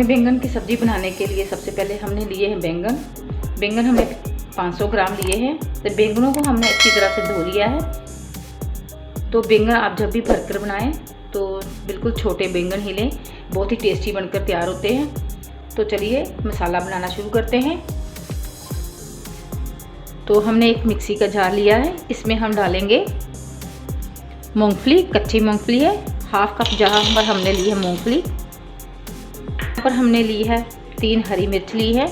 भरवे बैंगन की सब्ज़ी बनाने के लिए सबसे पहले हमने लिए हैं बैंगन हमने 500 ग्राम लिए हैं। तो बैंगनों को हमने अच्छी तरह से धो लिया है। तो बैंगन आप जब भी भरकर बनाएं तो बिल्कुल छोटे बैंगन ही लें, बहुत ही टेस्टी बनकर तैयार होते हैं। तो चलिए मसाला बनाना शुरू करते हैं। तो हमने एक मिक्सी का जार लिया है, इसमें हम डालेंगे मूंगफली, कच्ची मूंगफली है, हाफ कप जहाँ पर हमने ली है मूंगफली। यहाँ पर हमने ली है 3 हरी मिर्च ली है,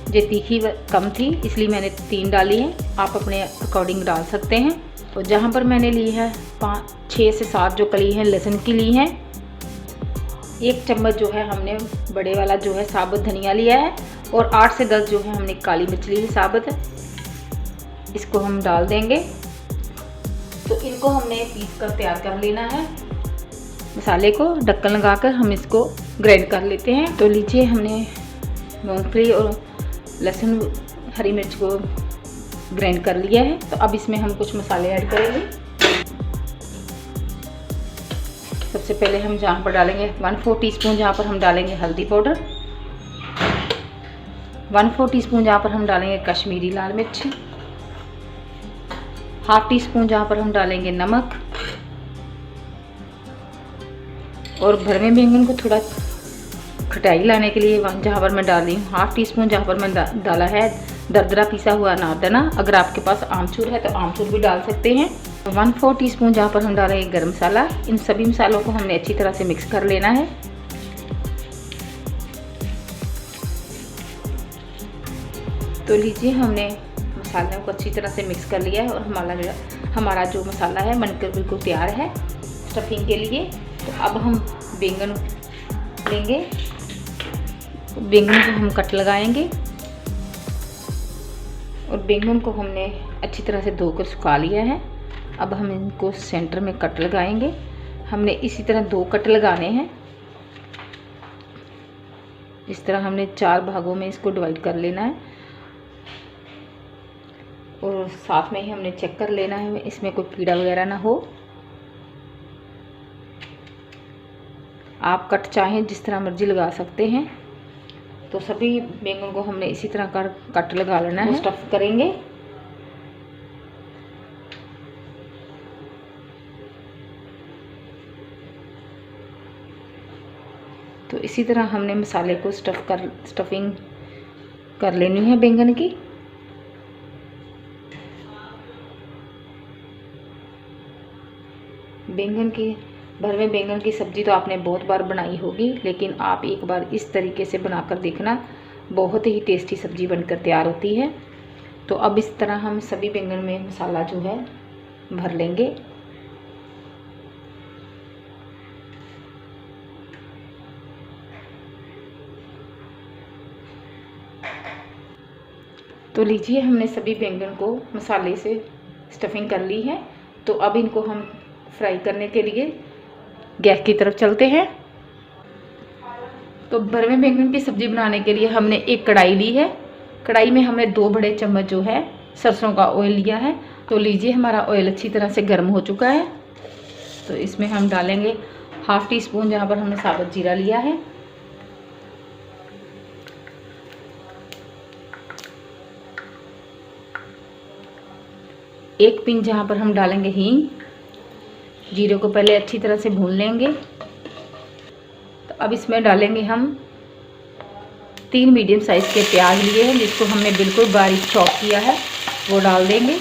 जो तीखी कम थी इसलिए मैंने 3 डाली है, आप अपने अकॉर्डिंग डाल सकते हैं। तो जहाँ पर मैंने ली है 6 से 7 जो कली हैं लहसुन की ली है। 1 चम्मच जो है हमने बड़े वाला जो है साबुत धनिया लिया है, और 8 से 10 जो है हमने काली मिर्च ली है साबुत, इसको हम डाल देंगे। तो इनको हमने पीस कर तैयार कर लेना है। मसाले को ढक्कन लगाकर हम इसको ग्राइंड कर लेते हैं। तो लीजिए हमने मूंगफली और लहसुन हरी मिर्च को ग्राइंड कर लिया है। तो अब इसमें हम कुछ मसाले ऐड करेंगे। सबसे पहले हम जहाँ पर डालेंगे 1/4 टीस्पून जहाँ पर हम डालेंगे हल्दी पाउडर, 1/4 टीस्पून जहाँ पर हम डालेंगे कश्मीरी लाल मिर्च, 1/2 टीस्पून जहाँ पर हम डालेंगे नमक, और भरवे बैंगन को थोड़ा खटाई लाने के लिए जहाँ पर मैं डाल रही हूँ 1/2 टीस्पून जहाँ पर मैं डाला है दरदरा पिसा हुआ अनारदाना। अगर आपके पास आमचूर है तो आमचूर भी डाल सकते हैं। 1/4 टीस्पून जहाँ पर हम डालेंगे गरम मसाला। इन सभी मसालों को हमने अच्छी तरह से मिक्स कर लेना है। तो लीजिए हमने मसालों को अच्छी तरह से मिक्स कर लिया है, और हमारा जो मसाला है बनकर बिल्कुल तैयार है स्टफिंग के लिए। तो अब हम बैंगन लेंगे, बैंगन को हम कट लगाएंगे, और बैंगन को हमने अच्छी तरह से धोकर सुखा लिया है। अब हम इनको सेंटर में कट लगाएंगे। हमने इसी तरह 2 कट लगाने हैं। इस तरह हमने 4 भागों में इसको डिवाइड कर लेना है, और साथ में ही हमने चेक कर लेना है इसमें कोई कीड़ा वगैरह ना हो। आप कट चाहें जिस तरह मर्जी लगा सकते हैं। तो सभी बैंगन को हमने इसी तरह कर कट लगा लेना है। स्टफ करेंगे। तो इसी तरह हमने मसाले को स्टफिंग कर लेनी है बैंगन की। भरवे बैंगन की सब्ज़ी तो आपने बहुत बार बनाई होगी, लेकिन आप एक बार इस तरीके से बनाकर देखना, बहुत ही टेस्टी सब्ज़ी बनकर तैयार होती है। तो अब इस तरह हम सभी बैंगन में मसाला जो है भर लेंगे। तो लीजिए हमने सभी बैंगन को मसाले से स्टफिंग कर ली है। तो अब इनको हम फ्राई करने के लिए गैस की तरफ चलते हैं। तो भरवे बैंगन की सब्ज़ी बनाने के लिए हमने एक कढ़ाई ली है। कढ़ाई में हमने 2 बड़े चम्मच जो है सरसों का ऑयल लिया है। तो लीजिए हमारा ऑयल अच्छी तरह से गर्म हो चुका है। तो इसमें हम डालेंगे 1/2 टीस्पून जहाँ पर हमने साबुत जीरा लिया है, एक पिंच जहाँ पर हम डालेंगे हींग। जीरे को पहले अच्छी तरह से भून लेंगे। तो अब इसमें डालेंगे हम 3 मीडियम साइज़ के प्याज लिए हैं, जिसको हमने बिल्कुल बारीक चॉप किया है, वो डाल देंगे।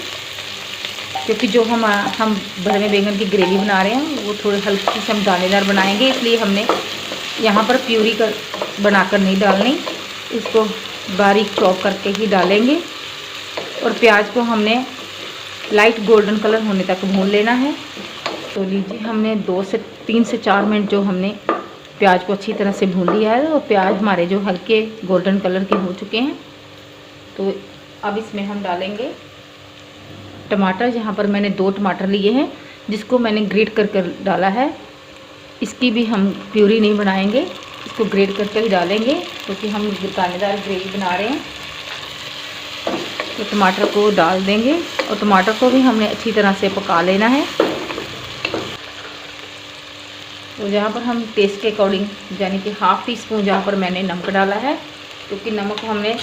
क्योंकि जो हम भरवे बैंगन की ग्रेवी बना रहे हैं वो थोड़ी हल्की सी हम दानेदार बनाएंगे, इसलिए हमने यहाँ पर प्यूरी बनाकर नहीं डालनी, इसको बारीक चॉप करके ही डालेंगे। और प्याज को हमने लाइट गोल्डन कलर होने तक भून लेना है। तो लीजिए हमने 3 से 4 मिनट जो हमने प्याज को अच्छी तरह से भून लिया है, और प्याज हमारे जो हल्के गोल्डन कलर के हो चुके हैं। तो अब इसमें हम डालेंगे टमाटर। यहाँ पर मैंने 2 टमाटर लिए हैं, जिसको मैंने ग्रेट कर डाला है। इसकी भी हम प्यूरी नहीं बनाएंगे, इसको ग्रेट करके ही डालेंगे, क्योंकि हम दानेदार ग्रेवी बना रहे हैं। तो टमाटर को डाल देंगे, और टमाटर को भी हमने अच्छी तरह से पका लेना है। तो जहाँ पर हम टेस्ट के अकॉर्डिंग यानी कि हाफ़ टी स्पून जहाँ पर मैंने नमक डाला है, क्योंकि नमक हमने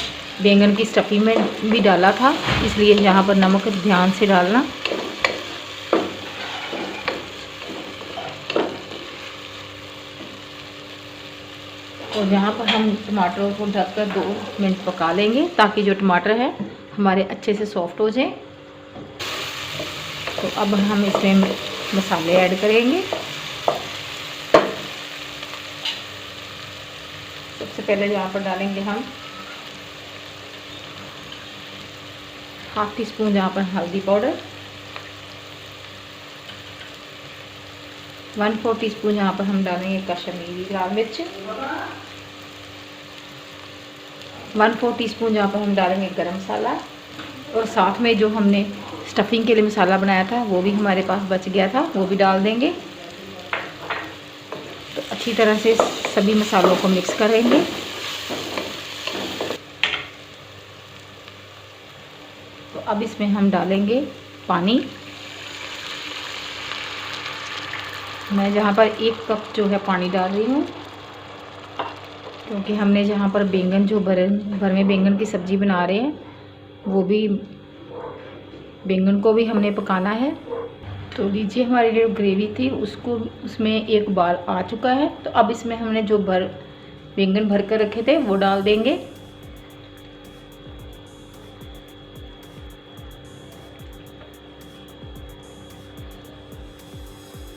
बैंगन की स्टफिंग में भी डाला था, इसलिए यहाँ पर नमक ध्यान से डालना। और यहाँ पर हम टमाटरों को ढककर 2 मिनट पका लेंगे ताकि जो टमाटर है हमारे अच्छे से सॉफ्ट हो जाए। तो अब हम इसमें मसाले ऐड करेंगे। सबसे पहले यहाँ पर डालेंगे हम हाफ़ टी स्पून यहाँ पर हल्दी पाउडर, 1/4 टीस्पून यहाँ पर हम डालेंगे कश्मीरी लाल मिर्च, 1/4 टीस्पून यहाँ पर हम डालेंगे गरम मसाला, और साथ में जो हमने स्टफिंग के लिए मसाला बनाया था वो भी हमारे पास बच गया था, वो भी डाल देंगे। तो अच्छी तरह से सभी मसालों को मिक्स करेंगे। तो अब इसमें हम डालेंगे पानी। मैं जहाँ पर 1 कप जो है पानी डाल रही हूँ, क्योंकि हमने जहाँ पर बैंगन जो भर में बैंगन की सब्ज़ी बना रहे हैं, वो भी बैंगन को भी हमने पकाना है। तो लीजिए हमारी जो ग्रेवी थी उसमें एक उबाल आ चुका है। तो अब इसमें हमने जो बैंगन भर कर रखे थे वो डाल देंगे।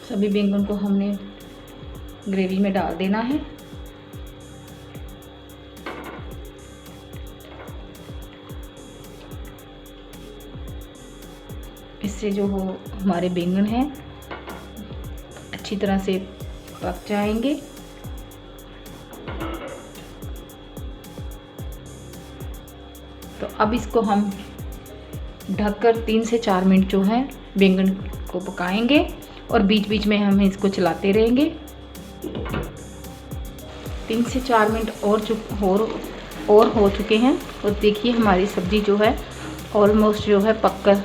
सभी बैंगन को हमने ग्रेवी में डाल देना है। इससे जो वो हमारे बैंगन हैं अच्छी तरह से पक जाएंगे। तो अब इसको हम ढककर 3 से 4 मिनट जो है बैंगन को पकाएंगे, और बीच बीच में हम इसको चलाते रहेंगे। 3 से 4 मिनट और हो चुके हैं, और देखिए हमारी सब्ज़ी जो है ऑलमोस्ट जो है पककर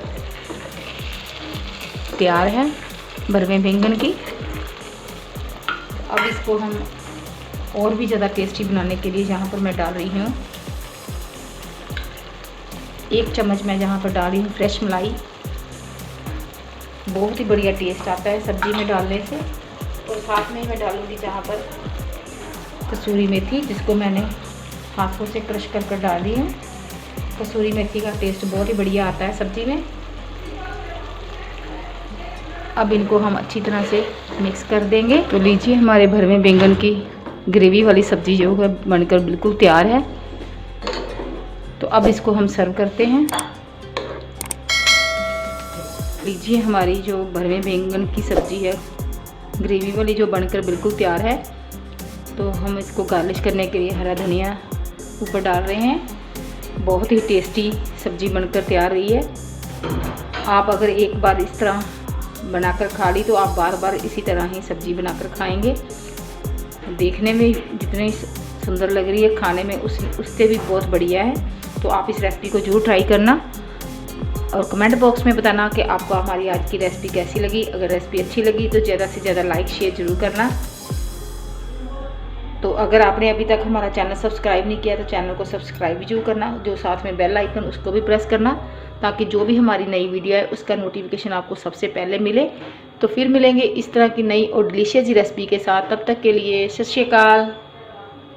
तैयार है भरवे बैंगन की। अब इसको हम और भी ज़्यादा टेस्टी बनाने के लिए यहाँ पर मैं डाल रही हूँ 1 चम्मच मैं यहाँ पर डाल रही हूँ फ्रेश मलाई। बहुत ही बढ़िया टेस्ट आता है सब्ज़ी में डालने से। और साथ में मैं डालूँगी जहाँ पर कसूरी मेथी, जिसको मैंने हाथों से क्रश कर डाल दी है। कसूरी मेथी का टेस्ट बहुत ही बढ़िया आता है सब्ज़ी में। अब इनको हम अच्छी तरह से मिक्स कर देंगे। तो लीजिए हमारे भरवे बैंगन की ग्रेवी वाली सब्ज़ी जो है बनकर बिल्कुल तैयार है। तो अब इसको हम सर्व करते हैं। लीजिए हमारी जो भरवे बैंगन की सब्ज़ी है ग्रेवी वाली जो बनकर बिल्कुल तैयार है। तो हम इसको गार्निश करने के लिए हरा धनिया ऊपर डाल रहे हैं। बहुत ही टेस्टी सब्ज़ी बनकर तैयार रही है। आप अगर एक बार इस तरह बनाकर खा ली तो आप बार बार इसी तरह ही सब्ज़ी बनाकर खाएंगे। देखने में जितनी सुंदर लग रही है, खाने में उससे भी बहुत बढ़िया है। तो आप इस रेसिपी को जरूर ट्राई करना, और कमेंट बॉक्स में बताना कि आपको हमारी आज की रेसिपी कैसी लगी। अगर रेसिपी अच्छी लगी तो ज़्यादा से ज़्यादा लाइक शेयर ज़रूर करना। तो अगर आपने अभी तक हमारा चैनल सब्सक्राइब नहीं किया तो चैनल को सब्सक्राइब भी जरूर करना, जो साथ में बेल आइकन उसको भी प्रेस करना, ताकि जो भी हमारी नई वीडियो है उसका नोटिफिकेशन आपको सबसे पहले मिले। तो फिर मिलेंगे इस तरह की नई और डिलीशियस रेसिपी के साथ। तब तक के लिए सत श्री अकाल।